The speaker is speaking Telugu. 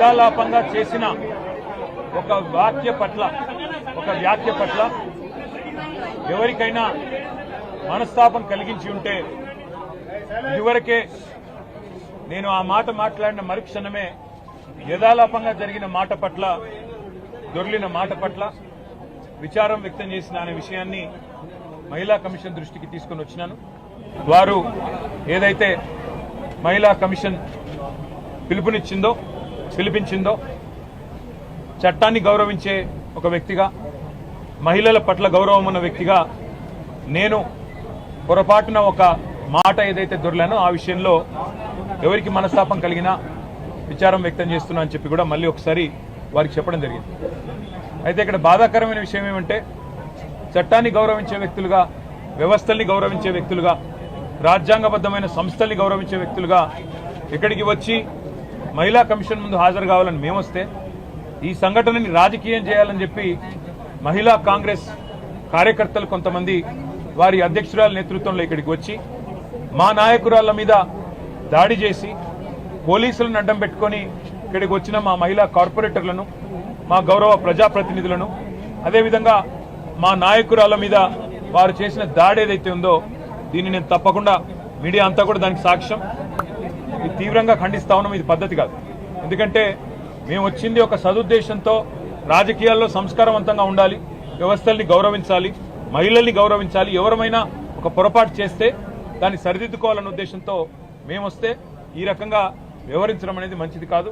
యథాలాపంగా చేసిన ఒక వ్యాఖ్య పట్ల ఎవరికైనా మనస్తాపం కలిగించి ఉంటే ఇదివరకే నేను ఆ మాట మాట్లాడిన మరుక్షణమే యథాలాపంగా జరిగిన మాట పట్ల, దొర్లిన మాట పట్ల విచారం వ్యక్తం చేసిన అనే విషయాన్ని మహిళా కమిషన్ దృష్టికి తీసుకుని వచ్చినాను. వారు ఏదైతే మహిళా కమిషన్ పిలిపించిందో చట్టాన్ని గౌరవించే ఒక వ్యక్తిగా, మహిళల పట్ల గౌరవం ఉన్న వ్యక్తిగా నేను పొరపాటున ఒక మాట ఏదైతే దొరలానో ఆ విషయంలో ఎవరికి మనస్తాపం కలిగినా విచారం వ్యక్తం చేస్తున్నా అని చెప్పి కూడా మళ్ళీ ఒకసారి వారికి చెప్పడం జరిగింది. అయితే ఇక్కడ బాధాకరమైన విషయం ఏమంటే చట్టాన్ని గౌరవించే వ్యక్తులుగా, వ్యవస్థల్ని గౌరవించే వ్యక్తులుగా, రాజ్యాంగబద్ధమైన సంస్థల్ని గౌరవించే వ్యక్తులుగా ఇక్కడికి వచ్చి మహిళా కమిషన్ ముందు హాజరు కావాలని మేమొస్తే ఈ సంఘటనని రాజకీయం చేయాలని చెప్పి మహిళా కాంగ్రెస్ కార్యకర్తలు కొంతమంది వారి అధ్యక్షురాల నేతృత్వంలో ఇక్కడికి వచ్చి మా నాయకురాళ్ల మీద దాడి చేసి పోలీసులను అడ్డం పెట్టుకొని ఇక్కడికి వచ్చిన మా మహిళా కార్పొరేటర్లను, మా గౌరవ ప్రజాప్రతినిధులను, అదేవిధంగా మా నాయకురాళ్ల మీద వారు చేసిన దాడి ఏదైతే ఉందో దీన్ని నేను తప్పకుండా, మీడియా అంతా కూడా దానికి సాక్ష్యం, ఇది తీవ్రంగా ఖండిస్తా ఉన్నాం. ఇది పద్ధతి కాదు. ఎందుకంటే మేము వచ్చింది ఒక సదుద్దేశంతో రాజకీయాల్లో సంస్కారవంతంగా ఉండాలి, వ్యవస్థల్ని గౌరవించాలి, మహిళల్ని గౌరవించాలి. ఎవరమైనా ఒక పొరపాటు చేస్తే దాన్ని సరిదిద్దుకోవాలన్న ఉద్దేశంతో మేమొస్తే ఈ రకంగా వ్యవహరించడం అనేది మంచిది కాదు.